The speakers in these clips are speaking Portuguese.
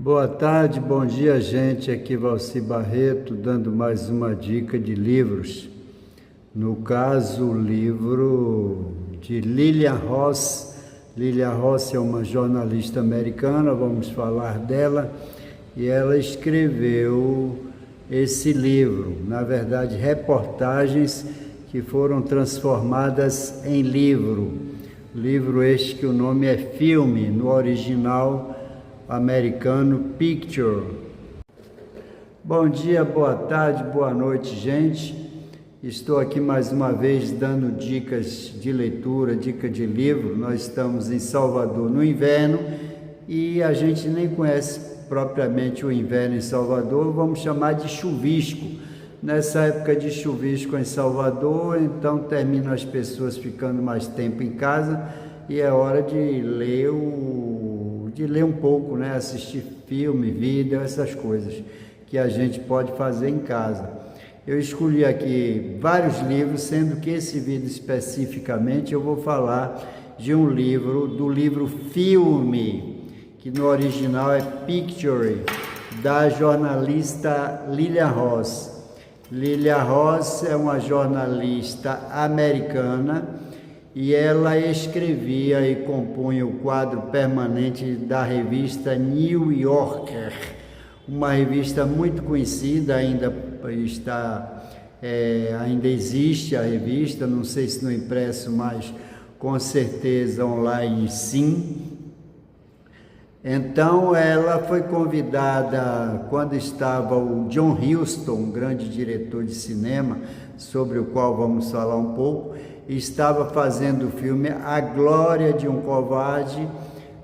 Boa tarde, bom dia, gente. Aqui Valci Barreto, dando mais uma dica de livros. No caso, o livro de Lilian Ross. Lilian Ross é uma jornalista americana, vamos falar dela, e ela escreveu esse livro, na verdade, reportagens que foram transformadas em livro. Livro este que o nome é Filme, no original americano Picture. Bom dia, boa tarde, boa noite, gente. Estou aqui mais uma vez dando dicas de leitura, dica de livro. Nós estamos em Salvador no inverno e a gente nem conhece propriamente o inverno em Salvador, vamos chamar de chuvisco. Nessa época de chuvisco em Salvador, então terminam as pessoas ficando mais tempo em casa e é hora de ler um pouco, né? Assistir filme, vídeo, essas coisas que a gente pode fazer em casa. Eu escolhi aqui vários livros, sendo que esse vídeo especificamente eu vou falar de um livro, do livro Filme, que no original é Picture, da jornalista Lilian Ross. Lilian Ross é uma jornalista americana e ela escrevia e compunha o quadro permanente da revista New Yorker, uma revista muito conhecida, ainda existe a revista, não sei se no impresso, mas com certeza online sim. Então ela foi convidada quando estava o John Huston, um grande diretor de cinema, sobre o qual vamos falar um pouco, estava fazendo o filme A Glória de um Covarde,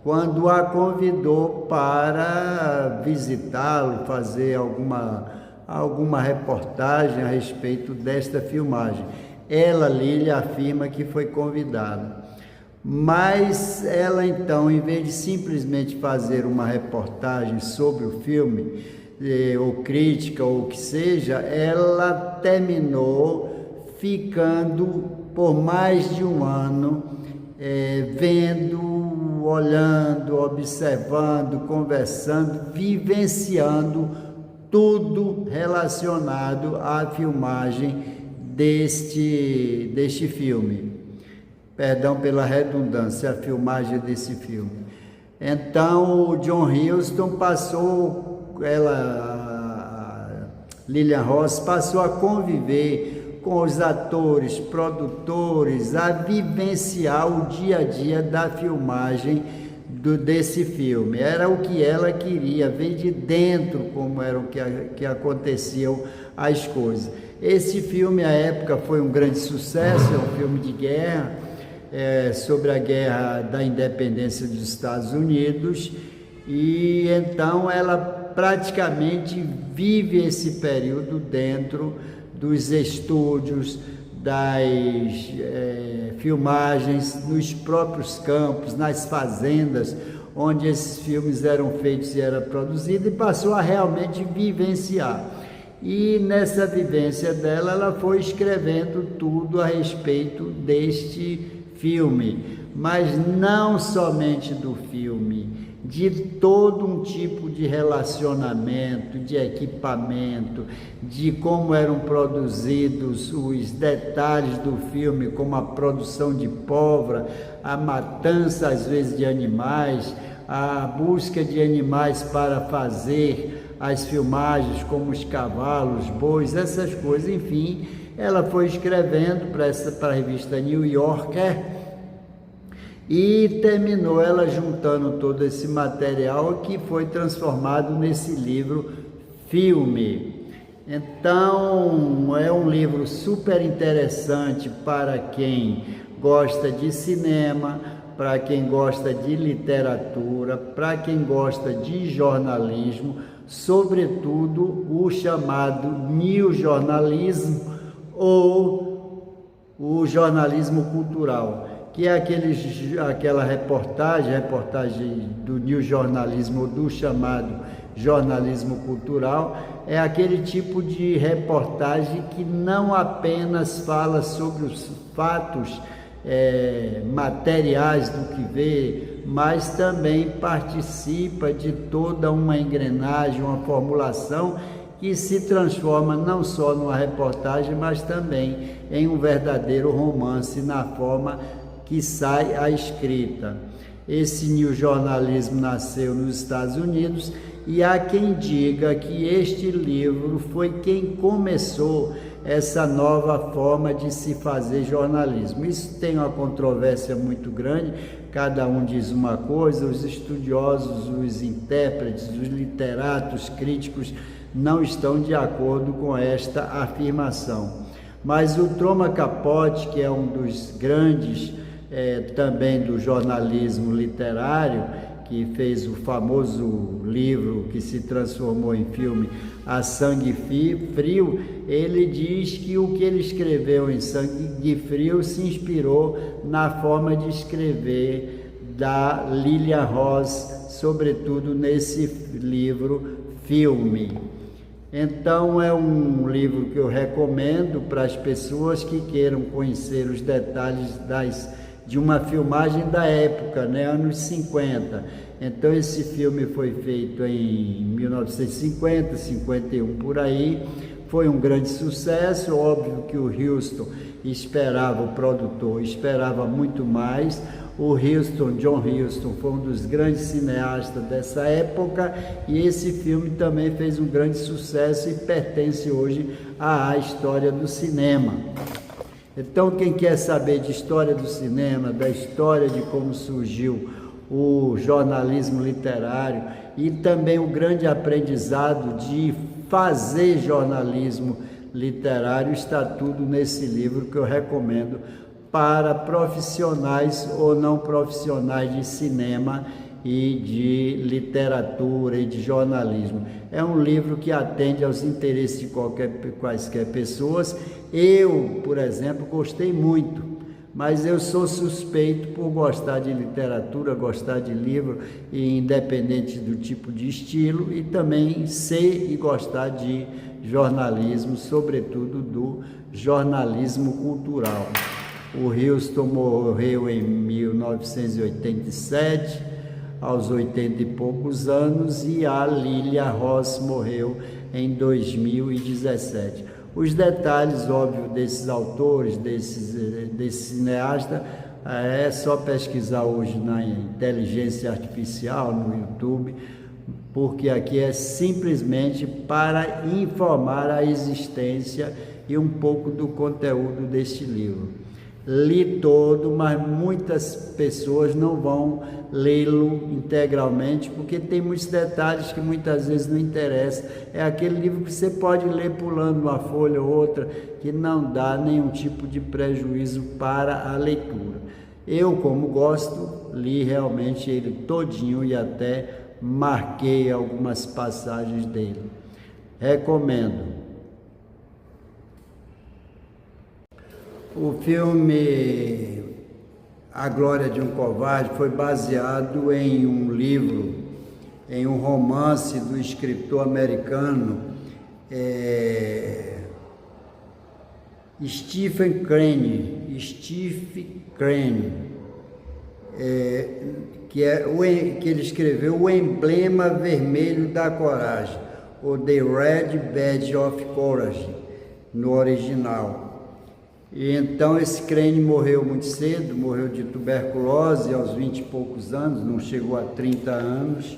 quando a convidou para visitá-lo, fazer alguma reportagem a respeito desta filmagem. Ela, Lilian, afirma que foi convidada. Mas ela então, em vez de simplesmente fazer uma reportagem sobre o filme, ou crítica, ou o que seja, ela terminou ficando por mais de um ano, vendo, olhando, observando, conversando, vivenciando tudo relacionado à filmagem deste filme. Perdão pela redundância, a filmagem desse filme. Então, o John Huston Lilian Ross passou a conviver com os atores, produtores, a vivenciar o dia a dia da filmagem desse filme. Era o que ela queria, ver de dentro como eram que aconteciam as coisas. Esse filme, à época, foi um grande sucesso, é um filme de guerra, sobre a guerra da independência dos Estados Unidos, e então ela praticamente vive esse período dentro dos estúdios, das filmagens, nos próprios campos, nas fazendas, onde esses filmes eram feitos e eram produzidos, e passou a realmente vivenciar. E nessa vivência dela, ela foi escrevendo tudo a respeito deste filme, mas não somente do filme, de todo um tipo de relacionamento, de equipamento, de como eram produzidos os detalhes do filme, como a produção de pólvora, a matança às vezes de animais, a busca de animais para fazer as filmagens, como os cavalos, bois, essas coisas, enfim. Ela foi escrevendo para a revista New Yorker e terminou ela juntando todo esse material que foi transformado nesse livro Filme. Então, é um livro super interessante para quem gosta de cinema, para quem gosta de literatura, para quem gosta de jornalismo, sobretudo o chamado New Jornalismo, ou o jornalismo cultural, que é aquela reportagem do new jornalismo, ou do chamado jornalismo cultural, é aquele tipo de reportagem que não apenas fala sobre os fatos materiais do que vê, mas também participa de toda uma engrenagem, uma formulação que se transforma não só numa reportagem, mas também em um verdadeiro romance na forma que sai a escrita. Esse new jornalismo nasceu nos Estados Unidos e há quem diga que este livro foi quem começou essa nova forma de se fazer jornalismo. Isso tem uma controvérsia muito grande, cada um diz uma coisa, os estudiosos, os intérpretes, os literatos, críticos não estão de acordo com esta afirmação. Mas o Truman Capote, que é um dos grandes também do jornalismo literário, que fez o famoso livro que se transformou em filme A Sangue Frio, ele diz que o que ele escreveu em Sangue Frio se inspirou na forma de escrever da Lilian Ross, sobretudo nesse livro filme. Então é um livro que eu recomendo para as pessoas que queiram conhecer os detalhes de uma filmagem da época, né, anos 50. Então esse filme foi feito em 1950, 51 por aí, foi um grande sucesso. Óbvio que o Huston esperava, o produtor esperava muito mais. O John Huston, foi um dos grandes cineastas dessa época, e esse filme também fez um grande sucesso e pertence hoje à história do cinema. Então, quem quer saber de história do cinema, da história de como surgiu o jornalismo literário e também o grande aprendizado de fazer jornalismo literário, está tudo nesse livro que eu recomendo para profissionais ou não profissionais de cinema e de literatura e de jornalismo. É um livro que atende aos interesses de quaisquer pessoas. Eu, por exemplo, gostei muito, mas eu sou suspeito por gostar de literatura, gostar de livro, e independente do tipo de estilo, e também sei e gostar de jornalismo, sobretudo do jornalismo cultural. O Huston morreu em 1987, aos 80 e poucos anos, e a Lilian Ross morreu em 2017. Os detalhes, óbvio, desses autores, desse cineasta, é só pesquisar hoje na inteligência artificial, no YouTube, porque aqui é simplesmente para informar a existência e um pouco do conteúdo deste livro. Li todo, mas muitas pessoas não vão lê-lo integralmente, porque tem muitos detalhes que muitas vezes não interessam. É aquele livro que você pode ler pulando uma folha ou outra, que não dá nenhum tipo de prejuízo para a leitura. Eu, como gosto, li realmente ele todinho e até marquei algumas passagens dele. Recomendo. O filme A Glória de um Covarde foi baseado em um livro, em um romance do escritor americano Stephen Crane, que ele escreveu O Emblema Vermelho da Coragem, ou The Red Badge of Courage, no original. E então esse Crane morreu muito cedo, morreu de tuberculose aos 20 e poucos anos, não chegou a 30 anos,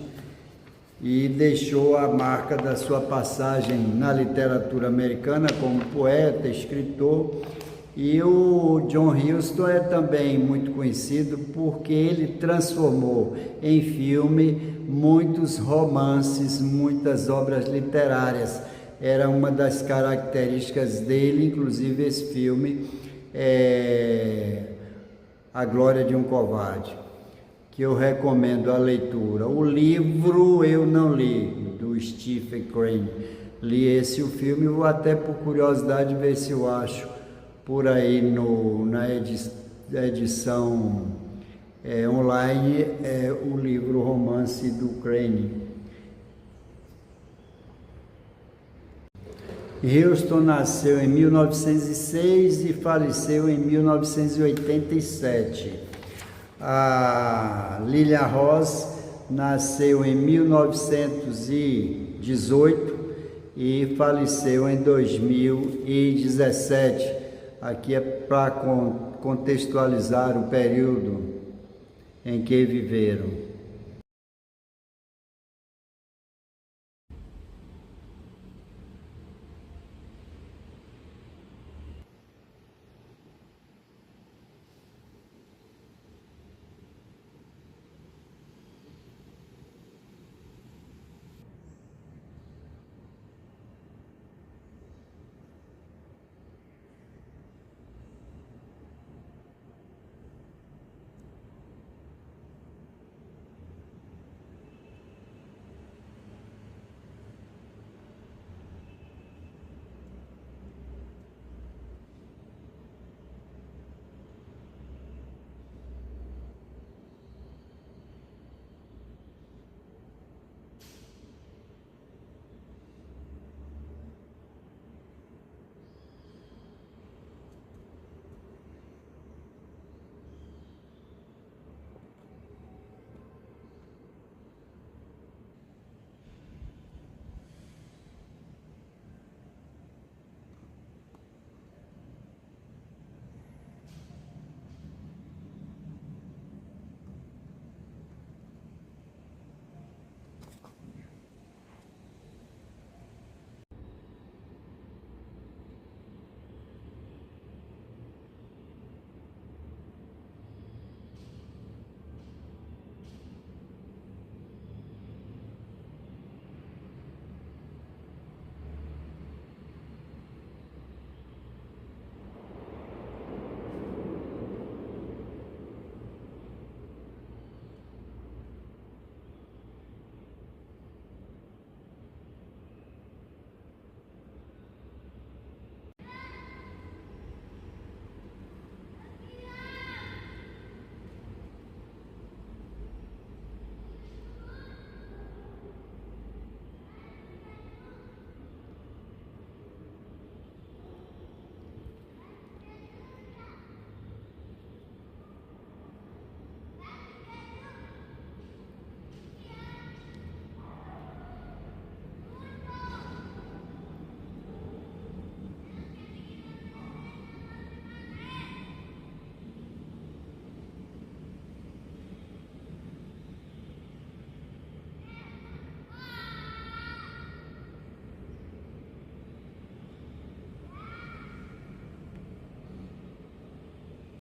e deixou a marca da sua passagem na literatura americana como poeta, escritor. E o John Huston é também muito conhecido porque ele transformou em filme muitos romances, muitas obras literárias. Era uma das características dele, inclusive esse filme, A Glória de um Covarde, que eu recomendo a leitura. O livro eu não li, do Stephen Crane. Li esse o filme, vou até por curiosidade ver se eu acho por aí na edição online o livro romance do Crane. Huston nasceu em 1906 e faleceu em 1987. A Lilian Ross nasceu em 1918 e faleceu em 2017. Aqui é para contextualizar o período em que viveram.